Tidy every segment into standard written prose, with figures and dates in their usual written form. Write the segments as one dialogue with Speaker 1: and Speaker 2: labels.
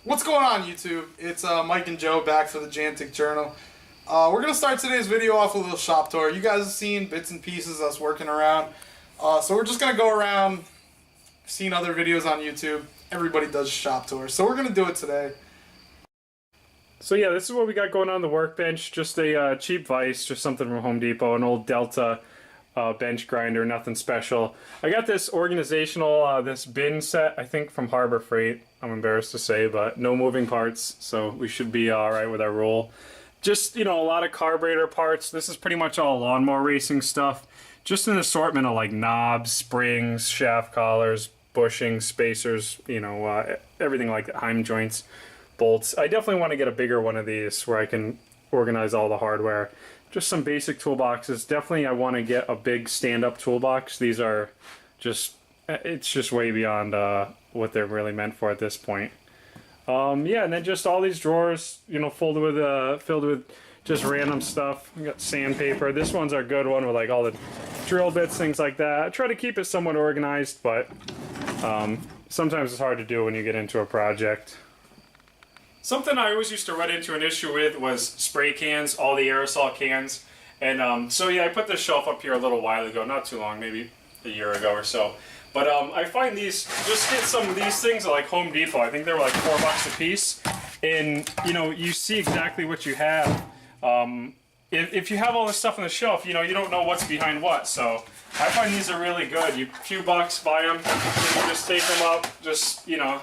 Speaker 1: What's going on, YouTube? It's Mike and Joe back for the JanticJournal. We're going to start today's video off with a little shop tour. You guys have seen bits and pieces of us working around. So we're just going to go around, seen other videos on YouTube. Everybody does shop tours. So we're going to do it today.
Speaker 2: So yeah, this is what we got going on the workbench. Just a cheap vise, just something from Home Depot, an old Delta bench grinder, nothing special. I got this organizational, this bin set, I think from Harbor Freight, I'm embarrassed to say, but no moving parts, so we should be alright with our roll. Just, you know, a lot of carburetor parts. This is pretty much all lawnmower racing stuff. Just an assortment of like knobs, springs, shaft collars, bushings, spacers, you know, everything like that, Heim joints, bolts. I definitely want to get a bigger one of these where I can organize all the hardware. Just some basic toolboxes. Definitely I want to get a big stand-up toolbox. These are just, it's just way beyond what they're really meant for at this point. Yeah, and then just all these drawers, you know, filled with just random stuff. We got sandpaper. This one's our good one with like all the drill bits, things like that. I try to keep it somewhat organized, but sometimes it's hard to do when you get into a project. Something I always used to run into an issue with was spray cans, all the aerosol cans. And so yeah, I put this shelf up here a little while ago, not too long, maybe a year ago or so. But I find these, just get some of these things at like Home Depot. I think they were like $4 a piece. And you know, you see exactly what you have. If you have all this stuff on the shelf, you know, you don't know what's behind what. So I find these are really good. You few bucks, buy them, you just take them up, just, you know,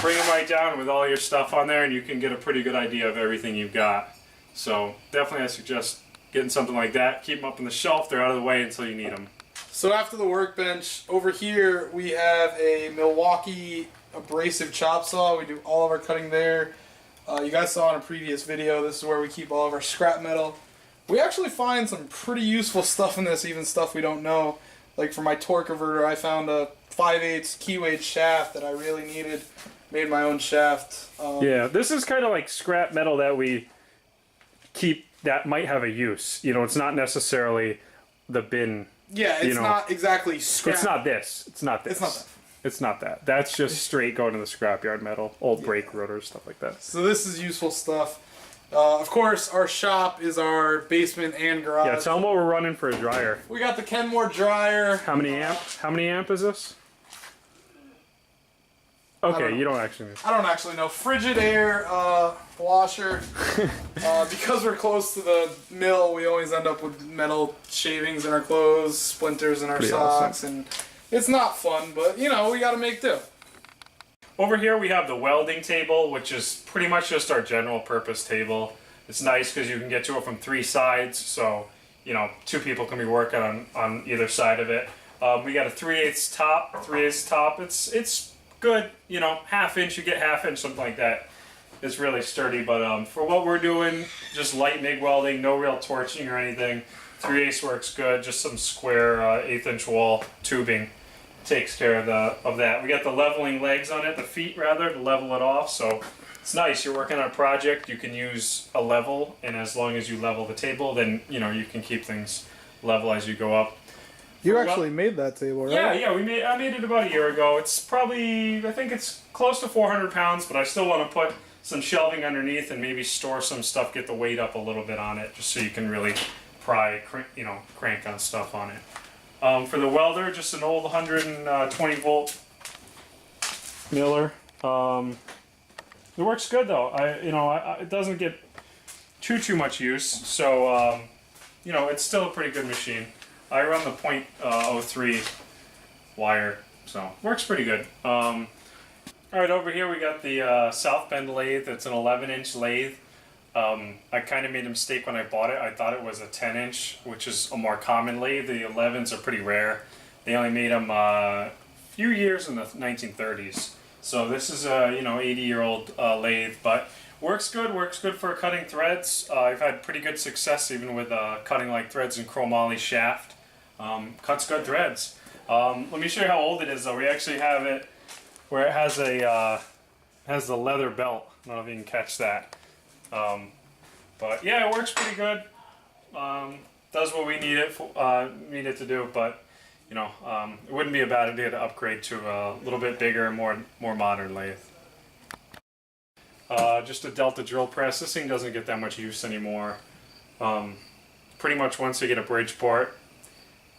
Speaker 2: bring them right down with all your stuff on there and you can get a pretty good idea of everything you've got. So definitely I suggest getting something like that. Keep them up on the shelf. They're out of the way until you need them.
Speaker 1: So after the workbench, over here we have a Milwaukee abrasive chop saw. We do all of our cutting there. You guys saw in a previous video, this is where we keep all of our scrap metal. We actually find some pretty useful stuff in this, even stuff we don't know. Like for my torque converter, I found a 5/8 keyway shaft that I really needed. Made my own shaft.
Speaker 2: Yeah, this is kind of like scrap metal that we keep that might have a use. You know, it's not necessarily the bin.
Speaker 1: Yeah, it's not exactly scrap.
Speaker 2: It's not this. It's not this.
Speaker 1: It's not that.
Speaker 2: It's not that. That's just straight going to the scrapyard metal. Old brake rotors, stuff like that.
Speaker 1: So this is useful stuff. Of course, our shop is our basement and garage.
Speaker 2: Yeah, tell them what we're running for a dryer.
Speaker 1: We got the Kenmore dryer.
Speaker 2: How many amp? How many amp is this? Okay, you don't actually know.
Speaker 1: I don't actually know. Frigid air washer. Because we're close to the mill, we always end up with metal shavings in our clothes, splinters in our socks, and it's not fun, but you know, we gotta make do.
Speaker 2: Over here we have the welding table, which is pretty much just our general purpose table. It's nice because you can get to it from 3 sides, so you know, 2 people can be working on either side of it. We got a 3/8 top. 3/8 top. It's good, you know, 1/2 inch, you get 1/2 inch, something like that. It's really sturdy, but for what we're doing, just light MIG welding, no real torching or anything. 3/8 works good, just some square 1/8 inch wall tubing takes care of that. We got the leveling legs on it, the feet rather, to level it off, so it's nice. You're working on a project, you can use a level, and as long as you level the table, then you know you can keep things level as you go up.
Speaker 1: You actually made that table, right?
Speaker 2: Yeah, I made it about a year ago. It's probably, I think it's close to 400 pounds, but I still want to put some shelving underneath and maybe store some stuff, get the weight up a little bit on it, just so you can really you know, crank on stuff on it. For the welder, just an old 120 volt Miller. It works good though. It doesn't get too much use, so you know, it's still a pretty good machine. I run the .03 wire, so works pretty good. Alright, over here we got the South Bend lathe. It's an 11-inch lathe. I kind of made a mistake when I bought it. I thought it was a 10-inch, which is a more common lathe. The 11s are pretty rare. They only made them a few years in the 1930s. So this is a 80-year-old lathe, but works good for cutting threads. I've had pretty good success even with cutting like threads in chromoly shaft. Cuts good threads. Let me show you how old it is though. We actually have it where it has the leather belt. I don't know if you can catch that. But yeah, it works pretty good. Does what we need it to do, but you know, it wouldn't be a bad idea to upgrade to a little bit bigger, more modern lathe. Just a Delta drill press. This thing doesn't get that much use anymore. Pretty much once you get a Bridgeport,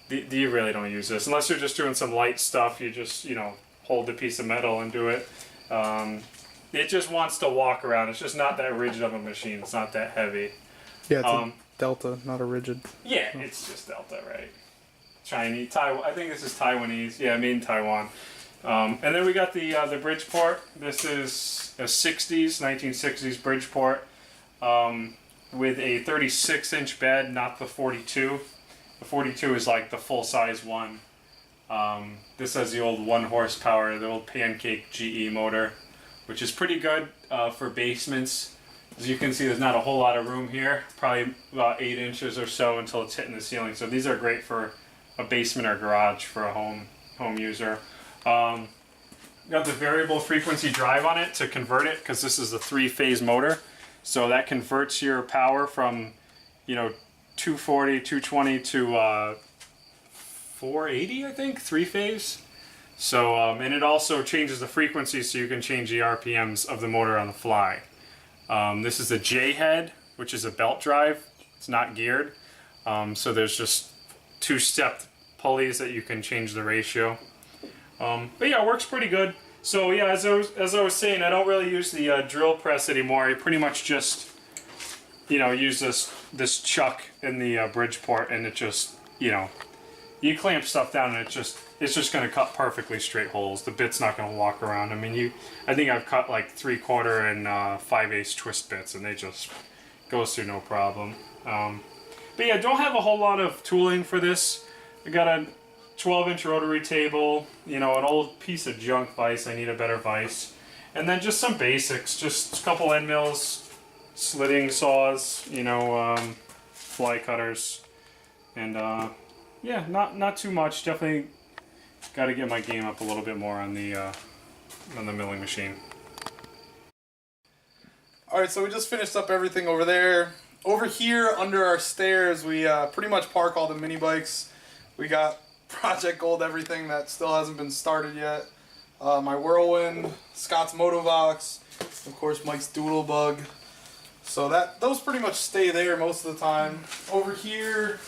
Speaker 2: you really don't use this. Unless you're just doing some light stuff, you just, you know, hold the piece of metal and do it. It just wants to walk around. It's just not that rigid of a machine. It's not that heavy.
Speaker 1: Yeah, it's a Delta, not a rigid.
Speaker 2: Yeah, it's just Delta, right? Chinese, Taiwan. I think this is Taiwanese. Yeah, made in Taiwan. And then we got the Bridgeport. This is a 1960s Bridgeport with a 36-inch bed, not the 42. The 42 is like the full-size one. This has the old 1 horsepower, the old pancake GE motor, which is pretty good for basements. As you can see, there's not a whole lot of room here, probably about 8 inches or so until it's hitting the ceiling. So these are great for a basement or garage for a home user. Got the variable frequency drive on it to convert it, because this is a 3-phase motor. So that converts your power from, you know, 240, 220 to 480, I think, 3-phase. So, and it also changes the frequency so you can change the RPMs of the motor on the fly. This is the J head, which is a belt drive. It's not geared. So there's just 2-step pulleys that you can change the ratio. But yeah, it works pretty good. So yeah, as I was saying, I don't really use the drill press anymore. I pretty much just, you know, use this chuck in the Bridgeport, and it just, you know, you clamp stuff down and it's just going to cut perfectly straight holes. The bit's not going to walk around. I mean, I think I've cut like 3/4 and 5/8 twist bits, and they just goes through no problem. But yeah, don't have a whole lot of tooling for this. I got a 12-inch rotary table, you know, an old piece of junk vise. I need a better vise. And then just some basics, just a couple end mills, slitting saws, you know, fly cutters, and yeah, not too much. Definitely got to get my game up a little bit more on the milling machine.
Speaker 1: Alright, so we just finished up everything over there. Over here, under our stairs, we pretty much park all the mini bikes. We got Project Gold everything that still hasn't been started yet. My Whirlwind, Scott's Motovox, of course Mike's Doodlebug. So those pretty much stay there most of the time. Over here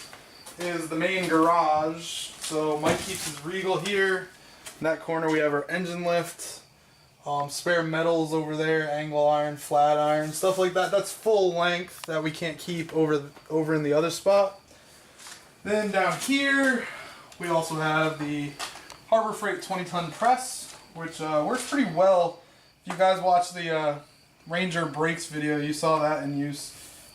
Speaker 1: is the main garage. So Mike keeps his Regal here. In that corner we have our engine lift. Spare metals over there, angle iron, flat iron, stuff like that. That's full length that we can't keep over in the other spot. Then down here we also have the Harbor Freight 20-ton press, which works pretty well. If you guys watched the Ranger brakes video, you saw that in use.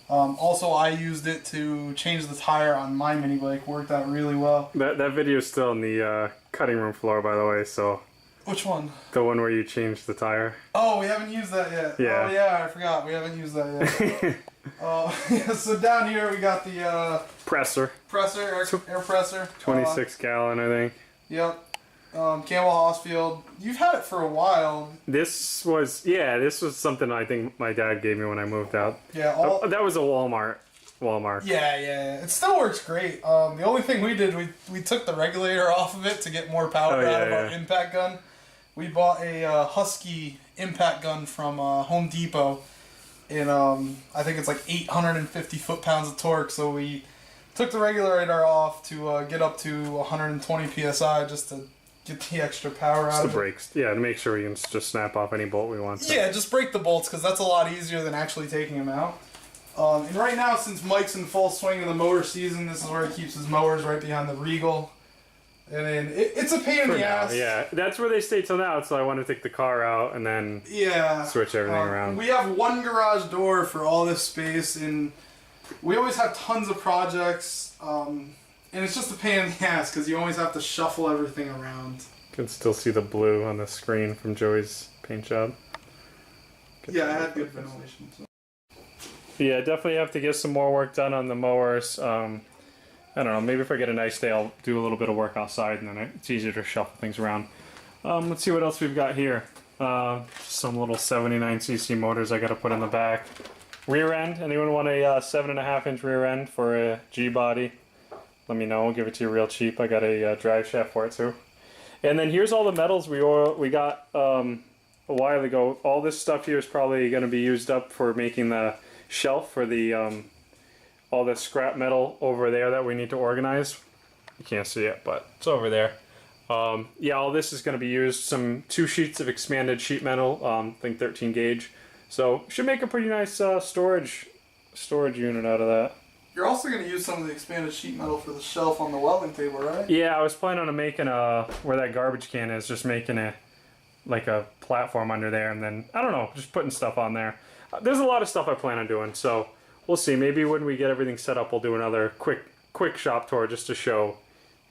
Speaker 1: Also, I used it to change the tire on my mini bike. Worked out really well.
Speaker 2: That video is still on the cutting room floor, by the way. So.
Speaker 1: Which one?
Speaker 2: The one where you changed the tire.
Speaker 1: Oh, we haven't used that yet.
Speaker 2: Yeah.
Speaker 1: Oh yeah, I forgot. We haven't used that yet. Yeah, so down here we got the air presser.
Speaker 2: 26 gallon, I think.
Speaker 1: Yep. Campbell Hosfield. You've had it for a while.
Speaker 2: This was something I think my dad gave me when I moved out.
Speaker 1: Yeah.
Speaker 2: That was a Walmart.
Speaker 1: Yeah. It still works great. The only thing we did, we took the regulator off of it to get more power out of our impact gun. We bought a Husky impact gun from Home Depot, and I think it's like 850 foot-pounds of torque. So we took the regulator off to get up to 120 psi just to get the extra power out of it.
Speaker 2: The brakes, yeah, to make sure we can just snap off any bolt we want to.
Speaker 1: Yeah, just break the bolts, because that's a lot easier than actually taking them out. And right now, since Mike's in full swing of the mower season, this is where he keeps his mowers, right behind the Regal. And then it's a pain in the ass.
Speaker 2: Yeah, that's where they stay till now, so I want to take the car out and then switch everything around.
Speaker 1: We have one garage door for all this space, and we always have tons of projects, and it's just a pain in the ass because you always have to shuffle everything around.
Speaker 2: You can still see the blue on the screen from Joey's paint job.
Speaker 1: Yeah, I had good ventilation. So.
Speaker 2: Yeah, definitely have to get some more work done on the mowers. I don't know, maybe if I get a nice day, I'll do a little bit of work outside, and then it's easier to shuffle things around. Let's see what else we've got here. Some little 79cc motors I got to put in the back. Rear end, anyone want a 7.5-inch rear end for a G-body? Let me know, I'll give it to you real cheap. I got a drive shaft for it too. And then here's all the metals we got a while ago. All this stuff here is probably going to be used up for making the shelf for the all the scrap metal over there that we need to organize. You can't see it, but it's over there. Yeah, all this is going to be used. 2 sheets of expanded sheet metal, I think 13 gauge. So should make a pretty nice storage unit out of that.
Speaker 1: You're also going to use some of the expanded sheet metal for the shelf on the welding table, right?
Speaker 2: Yeah, I was planning on making where that garbage can is, just making like a platform under there, and then, I don't know, just putting stuff on there. There's a lot of stuff I plan on doing, so we'll see. Maybe when we get everything set up, we'll do another quick shop tour just to show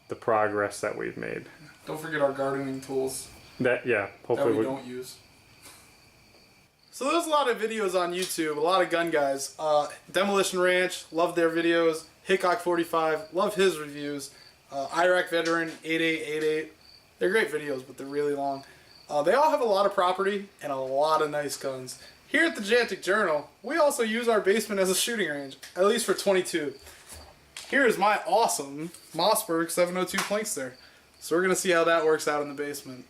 Speaker 2: the progress that we've made.
Speaker 1: Don't forget our gardening tools.
Speaker 2: Hopefully
Speaker 1: that we don't use. So there's a lot of videos on YouTube, a lot of gun guys. Demolition Ranch, love their videos. Hickok 45, love his reviews. Iraq Veteran 8888. They're great videos, but they're really long. They all have a lot of property and a lot of nice guns. Here at the JanticJournal, we also use our basement as a shooting range, at least for 22. Here is my awesome Mossberg 702 Plinkster. So we're going to see how that works out in the basement.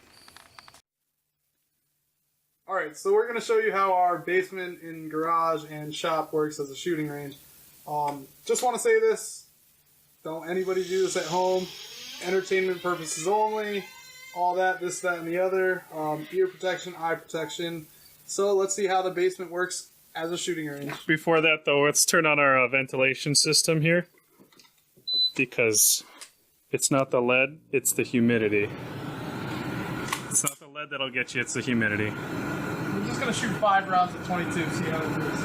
Speaker 1: Alright, so we're going to show you how our basement and garage and shop works as a shooting range. Just want to say this, don't anybody do this at home. Entertainment purposes only. All that, this, that, and the other. Ear protection, eye protection. So let's see how the basement works as a shooting range.
Speaker 2: Before that, though, let's turn on our ventilation system here, because it's not the lead, it's the humidity. It's not the lead that'll get you, it's the humidity.
Speaker 1: We're just going to shoot 5 rounds at 22, see how it works.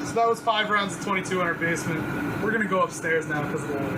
Speaker 1: So that was 5 rounds of 22 in our basement. We're gonna go upstairs now because of the weather.